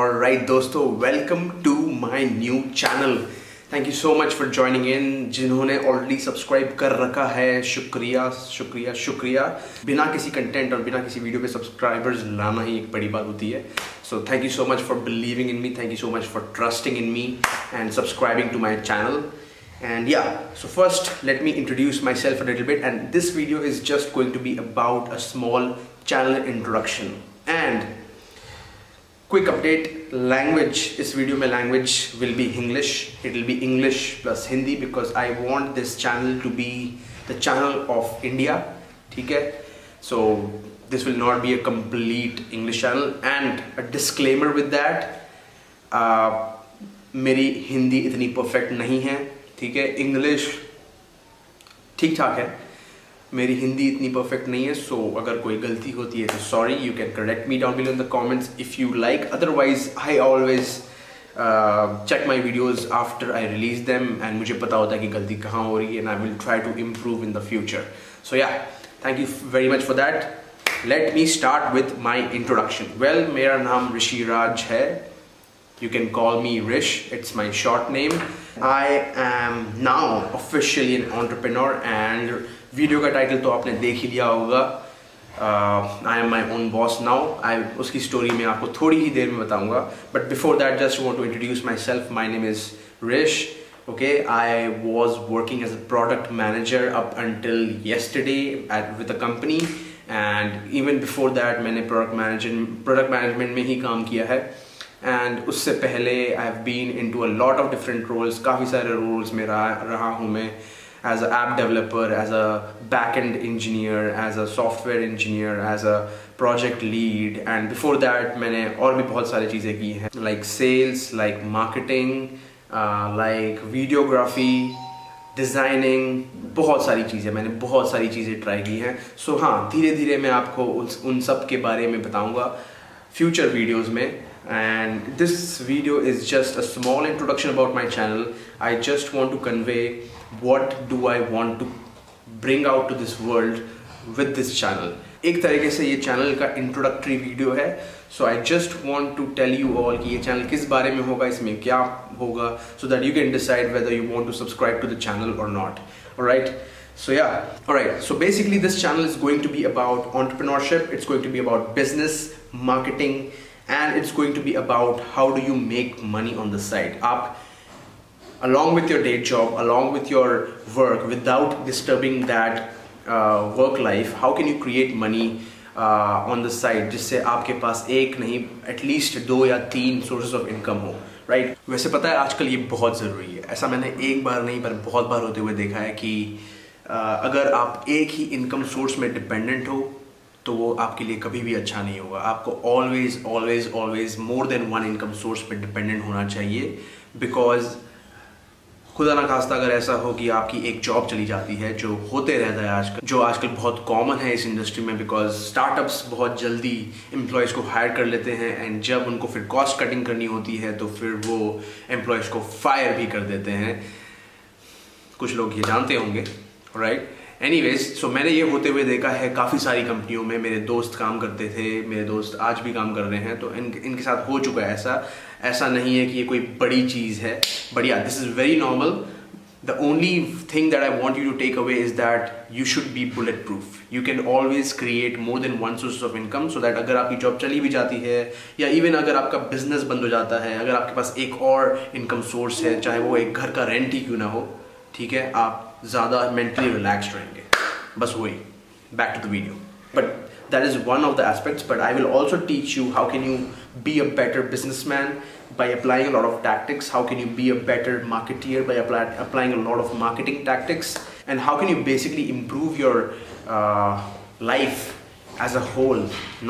Alright दोस्तों, welcome to my new channel. Thank you so much for joining in. जिन्होंने already subscribe कर रखा है, शुक्रिया शुक्रिया शुक्रिया। बिना किसी कंटेंट और बिना किसी वीडियो पे सब्सक्राइबर्स लाना ही एक बड़ी बात होती है। So thank you so much for believing in me, thank you so much for trusting in me and subscribing to my channel. And yeah, so first let me introduce myself a little bit, and this video is just going to be about a small channel introduction and quick update. Language, इस video में language will be English. It will be English plus Hindi because I want this channel to be the channel of India. ठीक है? So this will not be a complete English channel, and a disclaimer with that, मेरी हिंदी इतनी perfect नहीं है, ठीक है? English ठीक ठाक है, मेरी हिंदी इतनी परफेक्ट नहीं है. सो अगर कोई गलती होती है तो sorry, you can correct me down below in the comments if you like. Otherwise I always check my videos after I release them and मुझे पता होता है कि गलती कहाँ हो रही है, and I will try to improve in the future. So yeah, thank you very much for that. Let me start with my introduction. Well, मेरा नाम ऋषि राज है. You can call me Rish, it's my short name. I am now officially an entrepreneur, and video का title तो आपने देख ही लिया होगा. I am my own boss now. उसकी स्टोरी मैं आपको थोड़ी ही देर में बताऊंगा. But before that, just want to introduce myself. My name is Rish. Okay, I was working as a product manager up until yesterday with a company, and even before that मैंने product management में ही काम किया है. And उससे पहले I have been into a lot of different roles. काफ़ी सारे roles में रहा हूँ मैं. As a app developer, as a back end engineer, as a software engineer, as a project lead, and before that मैंने और भी बहुत सारी चीज़ें की हैं, like sales, like marketing, like videography, designing. बहुत सारी चीज़ें, मैंने बहुत सारी चीज़ें ट्राई की हैं. सो हाँ, धीरे धीरे मैं आपको उन सब के बारे में बताऊँगा फ्यूचर वीडियोज़ में. And this video is just a small introduction about my channel. I just want to convey what do I want to bring out to this world with this channel. एक तरीके से ये channel का introductory video है. So I just want to tell you all कि ये channel किस बारे में होगा, इसमें क्या होगा, so that you can decide whether you want to subscribe to the channel or not. Alright? So yeah, alright. So basically this channel is going to be about entrepreneurship. It's going to be about business, marketing, and it's going to be about how do you make money on the side. Up along with your day job, along with your work, without disturbing that work life, how can you create money on the side जिससे आपके पास एक नहीं at least 2 या 3 sources of income हो, right? वैसे पता है आजकल ये बहुत ज़रूरी है. ऐसा मैंने एक बार नहीं पर बहुत बार होते हुए देखा है कि अगर आप एक ही इनकम सोर्स में डिपेंडेंट हो तो वो आपके लिए कभी भी अच्छा नहीं होगा. आपको always always always more than one income source पे डिपेंडेंट होना चाहिए. बिकॉज खुदा ना खास्ता अगर ऐसा हो कि आपकी एक जॉब चली जाती है, जो होते रहता है आजकल, जो आजकल बहुत कॉमन है इस इंडस्ट्री में, बिकॉज स्टार्टअप्स बहुत जल्दी एम्प्लॉयज़ को हायर कर लेते हैं, एंड जब उनको फिर कॉस्ट कटिंग करनी होती है तो फिर वो एम्प्लॉयज़ को फायर भी कर देते हैं. कुछ लोग ये जानते होंगे, राइट? एनीवेज, सो मैंने ये होते हुए देखा है काफ़ी सारी कंपनियों में. मेरे दोस्त काम करते थे, मेरे दोस्त आज भी काम कर रहे हैं, तो इनके साथ हो चुका है ऐसा नहीं है कि ये कोई बड़ी चीज़ है. But yeah, this is very normal. The only thing that I want you to take away is that you should be bulletproof. You can always create more than one source of income, so that अगर आपकी job चली भी जाती है या even अगर आपका business बंद हो जाता है, अगर आपके पास एक और इनकम सोर्स है, चाहे वो एक घर का रेंट ही क्यों ना हो, ठीक है, आप ज़्यादा मेंटली रिलैक्स्ड रहेंगे. बस वही, back to the video. But that is one of the aspects. But I will also teach you how can you be a better businessman by applying a lot of tactics. How can you be a better marketeer by applying a lot of marketing tactics, and how can you basically improve your life as a whole,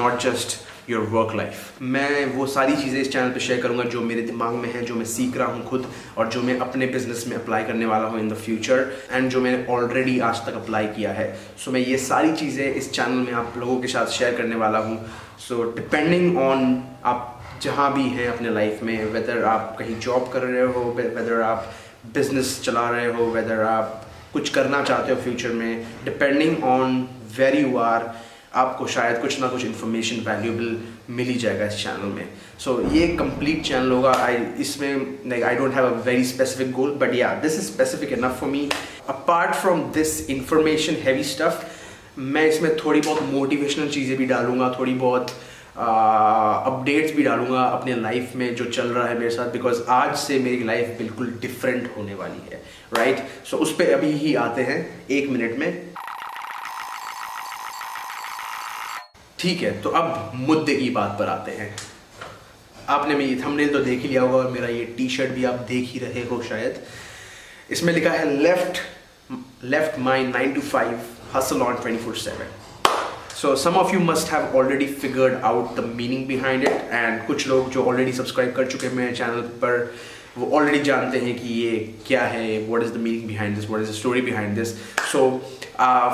not just your work life. मैं वो सारी चीज़ें इस channel पे share करूँगा जो मेरे दिमाग में है, जो मैं सीख रहा हूँ खुद, और जो मैं अपने बिजनेस में अप्लाई करने वाला हूँ इन द फ्यूचर, एंड जो मैंने ऑलरेडी आज तक अप्लाई किया है. सो मैं ये सारी चीज़ें इस चैनल में आप लोगों के साथ शेयर करने वाला हूँ. सो डिपेंडिंग ऑन आप जहाँ भी हैं अपने लाइफ में, वेदर आप कहीं जॉब कर रहे हो, वेदर आप बिजनेस चला रहे हो, वेदर आप कुछ करना चाहते हो फ्यूचर में, depending on where you are, आपको शायद कुछ ना कुछ इन्फॉर्मेशन वैल्यूएबल मिल ही जाएगा इस चैनल में. सो ये कंप्लीट चैनल होगा। इसमें like I don't have a very specific goal, but yeah this is specific enough for me. Apart from this information heavy stuff, मैं इसमें थोड़ी बहुत मोटिवेशनल चीज़ें भी डालूंगा, थोड़ी बहुत अपडेट्स भी डालूंगा अपने लाइफ में जो चल रहा है मेरे साथ, बिकॉज आज से मेरी लाइफ बिल्कुल डिफरेंट होने वाली है, राइट। सो उस पर अभी ही आते हैं 1 मिनट में, ठीक है। तो अब मुद्दे की बात पर आते हैं। आपने मेरी थंबनेल तो देख ही लिया होगा और मेरा ये टी शर्ट भी आप देख ही रहे हो शायद। इसमें लिखा है left my 9 to 5 hustle on 24/7. So some of you must have already figured out the meaning behind it, and कुछ लोग जो already subscribe कर चुके हैं मेरे चैनल पर वो already जानते हैं कि ये क्या है, what is the meaning behind this, what is the story behind this. So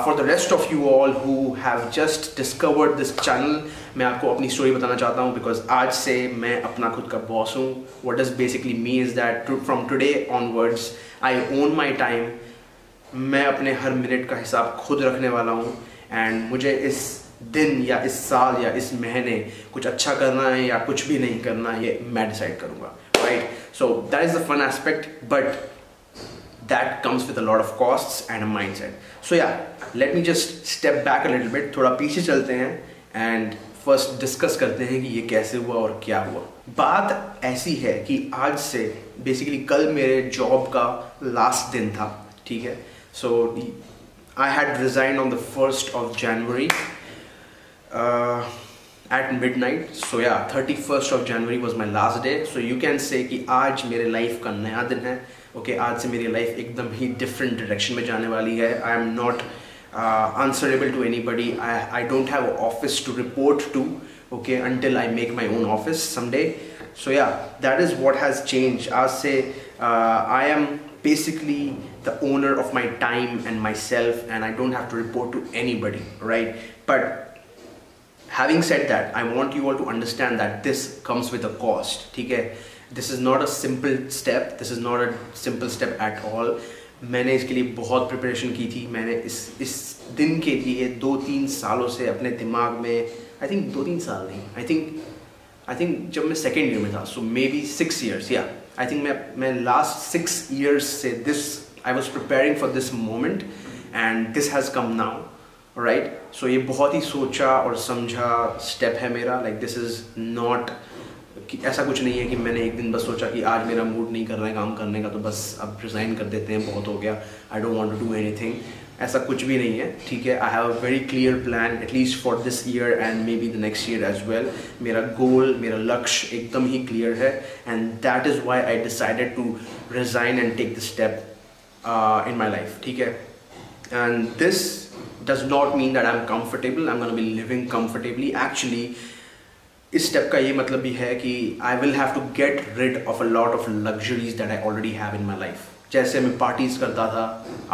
for the rest of you all who have just discovered this channel, मैं आपको अपनी story बताना चाहता हूँ, because आज से मैं अपना खुद का boss हूँ. What does basically mean is that from today onwards I own my time. मैं अपने हर मिनट का हिसाब खुद रखने वाला हूँ, एंड मुझे इस दिन या इस साल या इस महीने कुछ अच्छा करना है या कुछ भी नहीं करना है, ये मैं डिसाइड करूँगा, right. So that is the fun aspect, but that comes with a lot of costs and a mindset. So yeah let me just step back a little bit, थोड़ा पीछे चलते हैं एंड फर्स्ट डिस्कस करते हैं कि ये कैसे हुआ और क्या हुआ। बात ऐसी है कि आज से बेसिकली कल मेरे जॉब का लास्ट दिन था, ठीक है। So I had resigned on the 1st of January at midnight. So yeah, 31st of January was my last day. So you can say कि आज मेरे लाइफ का नया दिन है। Okay, आज से मेरी लाइफ एकदम ही different direction में जाने वाली है। I am not answerable to anybody. I don't have an office to report to, okay, until I make my own office someday. So yeah, that is what has changed. आज से I am basically the owner of my time and myself, and I don't have to report to anybody, right? But having said that, I want you all to understand that this comes with a cost, ठीक है? This is not a simple step. This is not a simple step at all. मैंने इसके लिए बहुत preparation की थी। मैंने इस दिन के लिए 2-3 सालों से अपने दिमाग में, I think 2-3 साल नहीं, I think जब मैं सेकेंड ईयर में था, so maybe 6 years, yeah. I think मैं last 6 years से I was preparing for this moment, and this has come now, right? So ये बहुत ही सोचा और समझा step है मेरा। Like this is not, ऐसा कुछ नहीं है कि मैंने एक दिन बस सोचा कि आज मेरा मूड नहीं कर रहा है काम करने का, तो बस अब रिज़ाइन कर देते हैं, बहुत हो गया, I don't want to do anything. ऐसा कुछ भी नहीं है, ठीक है। I have a very clear plan, at least for this year and maybe the next year as well. मेरा goal, मेरा लक्ष्य एकदम ही clear है, and that is why I decided to resign and take the step in my life, ठीक है। And this does not mean that I'm comfortable, I'm going to be living comfortably. Actually, इस step का ये मतलब भी है कि I will have to get rid of a lot of luxuries that I already have in my life. जैसे मैं parties करता था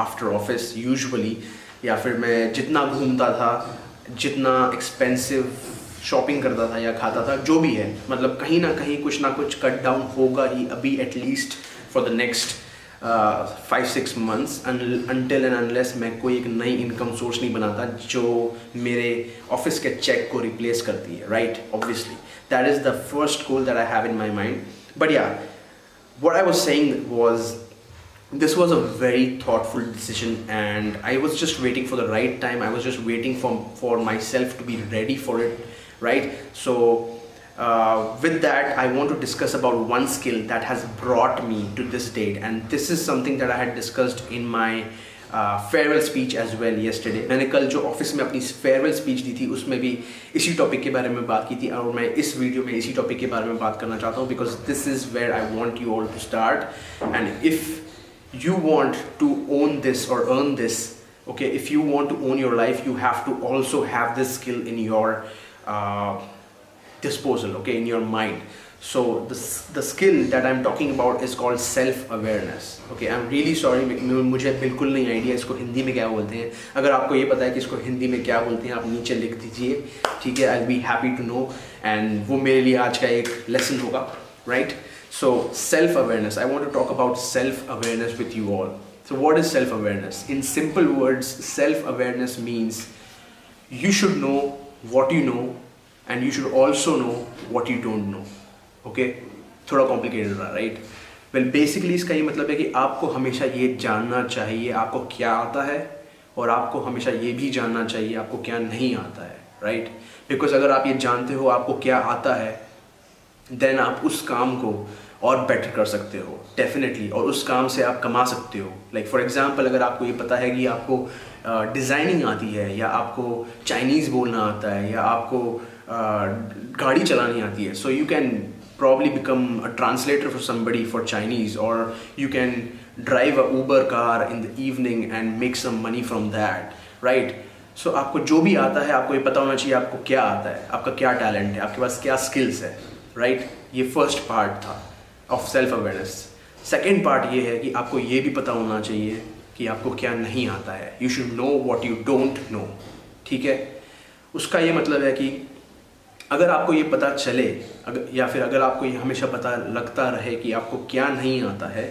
आफ्टर ऑफिस यूजुअली, या फिर मैं जितना घूमता था, जितना एक्सपेंसिव शॉपिंग करता था या खाता था, जो भी है, मतलब कहीं ना कहीं कुछ ना कुछ कट डाउन होगा ही अभी, at least for the next 5-6 months, until and unless मैं कोई एक नई इनकम सोर्स नहीं बनाता जो मेरे ऑफिस के चेक को रिप्लेस करती है, right. Obviously that is the first goal that I have in my mind. But या what I was saying was, this was a very thoughtful decision, and I was just waiting for the right time. I was just waiting for myself to be ready for it, right? So with that, I want to discuss about one skill that has brought me to this date, and this is something that I had discussed in my farewell speech as well yesterday. मैंने कल जो office में अपनी farewell speech दी थी उसमें भी इसी topic के बारे में बात की थी, और मैं इस वीडियो में इसी टॉपिक के बारे में बात करना चाहता हूँ, because this is where I want you all to start. And if you want to own this और earn this, okay, if you want to own your life, you have to also have this skill in your disposal, okay, in your mind. So the skill that I'm talking about is called self-awareness. Okay, I'm really sorry, मुझे बिल्कुल नहीं idea इसको हिंदी में क्या बोलते हैं। अगर आपको ये पता है कि इसको हिंदी में क्या बोलते हैं, आप नीचे लिख दीजिए, ठीक है। I'll be happy to know, and वो मेरे लिए आज का एक लेसन होगा, right? So self-awareness. I want to talk about self-awareness with you all. So what is self-awareness? In simple words, self-awareness means you should know what you know, and you should also know what you don't know. Okay, थोड़ा complicated रहा, right? Well basically इसका ये मतलब है कि आपको हमेशा ये जानना चाहिए आपको क्या आता है, और आपको हमेशा ये भी जानना चाहिए आपको क्या नहीं आता है, राइट? बिकॉज अगर आप ये जानते हो आपको क्या आता है, देन आप उस काम को और बेटर कर सकते हो डेफिनेटली, और उस काम से आप कमा सकते हो। लाइक फॉर एग्जांपल, अगर आपको ये पता है कि आपको डिज़ाइनिंग आती है, या आपको चाइनीज़ बोलना आता है, या आपको गाड़ी चलानी आती है, so you can probably become a translator for somebody for Chinese, or you can drive a Uber car in the evening and make some money from that, right? So आपको जो भी आता है आपको ये पता होना चाहिए आपको क्या आता है, आपका क्या टैलेंट है, आपके पास क्या स्किल्स है, राइट? ये फर्स्ट पार्ट था of self awareness. Second part ये है कि आपको ये भी पता होना चाहिए कि आपको क्या नहीं आता है। You should know what you don't know, ठीक है? उसका ये मतलब है कि अगर आपको ये पता चले, या फिर अगर आपको ये हमेशा पता लगता रहे कि आपको क्या नहीं आता है,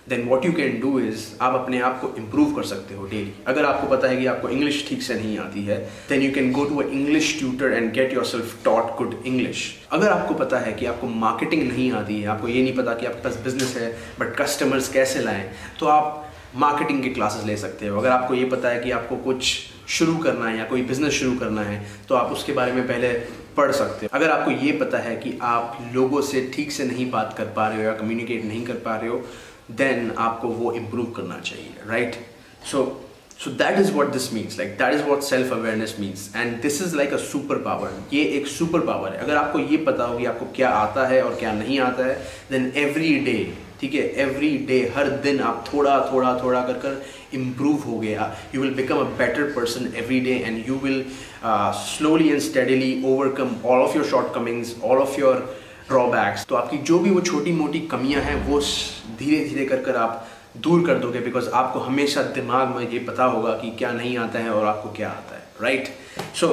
then what you can do is आप अपने आप को इम्प्रूव कर सकते हो डेली। अगर आपको पता है कि आपको इंग्लिश ठीक से नहीं आती है, then you can go to a English tutor and get yourself taught good English. अगर आपको पता है कि आपको मार्केटिंग नहीं आती है, आपको ये नहीं पता कि आपके पास बिजनेस है बट कस्टमर्स कैसे लाएं, तो आप मार्केटिंग की क्लासेस ले सकते हो। अगर आपको ये पता है कि आपको कुछ शुरू करना है या कोई बिजनेस शुरू करना है, तो आप उसके बारे में पहले पढ़ सकते हो। अगर आपको ये पता है कि आप लोगों से ठीक से नहीं बात कर पा रहे हो या कम्युनिकेट नहीं कर पा रहे हो, देन आपको वो इम्प्रूव करना चाहिए, right? So that is what this means, like that is what self awareness means, and this is like a super power. ये एक सुपर पावर है। अगर आपको ये पता हो कि आपको क्या आता है और क्या नहीं आता है, देन एवरी डे, ठीक है, एवरी डे, हर दिन आप थोड़ा थोड़ा थोड़ा कर कर इम्प्रूव हो गया। You will become a better person every day, and you will slowly and steadily overcome all of your shortcomings, all of your drawbacks. तो आपकी जो भी वो छोटी मोटी कमियां हैं वो धीरे धीरे कर कर आप दूर कर दोगे, बिकॉज आपको हमेशा दिमाग में ये पता होगा कि क्या नहीं आता है और आपको क्या आता है, राइट? सो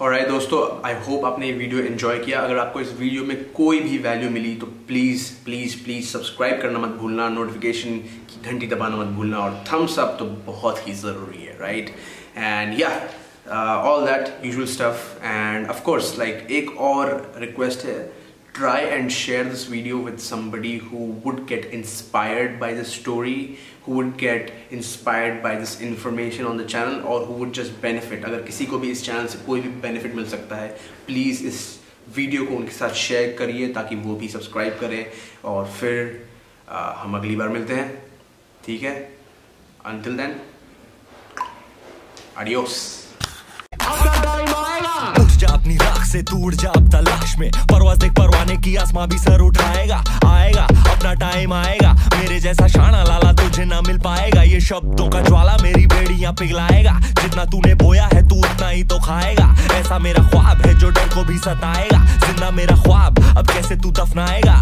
ऑलराइट दोस्तों, आई होप आपने ये वीडियो एंजॉय किया। अगर आपको इस वीडियो में कोई भी वैल्यू मिली तो प्लीज़ प्लीज़ प्लीज़ सब्सक्राइब करना मत भूलना, नोटिफिकेशन की घंटी दबाना मत भूलना, और थम्स अप तो बहुत ही ज़रूरी है, राइट? एंड या all that usual stuff. End of course like एक और रिक्वेस्ट है, try and share this video with somebody who would get inspired by this story, who would get inspired by this information on the channel, or who would just benefit। अगर किसी को भी इस channel से कोई भी benefit मिल सकता है, प्लीज़ इस वीडियो को उनके साथ शेयर करिए ताकि वो भी सब्सक्राइब करें, और फिर हम अगली बार मिलते हैं, ठीक है? Until then, adios। अपनी राख से तू उड़ जा अब तलाश में, परवाज़ देख परवाने की, आसमां भी सर उठाएगा। आएगा अपना टाइम आएगा, मेरे जैसा शाना लाला तुझे ना मिल पाएगा। ये शब्दों का ज्वाला मेरी बेड़ियां पिघलाएगा, जितना तूने बोया है तू उतना ही तो खाएगा। ऐसा मेरा ख्वाब है जो डर को भी सताएगा, जिंदा मेरा ख्वाब अब कैसे तू दफनाएगा।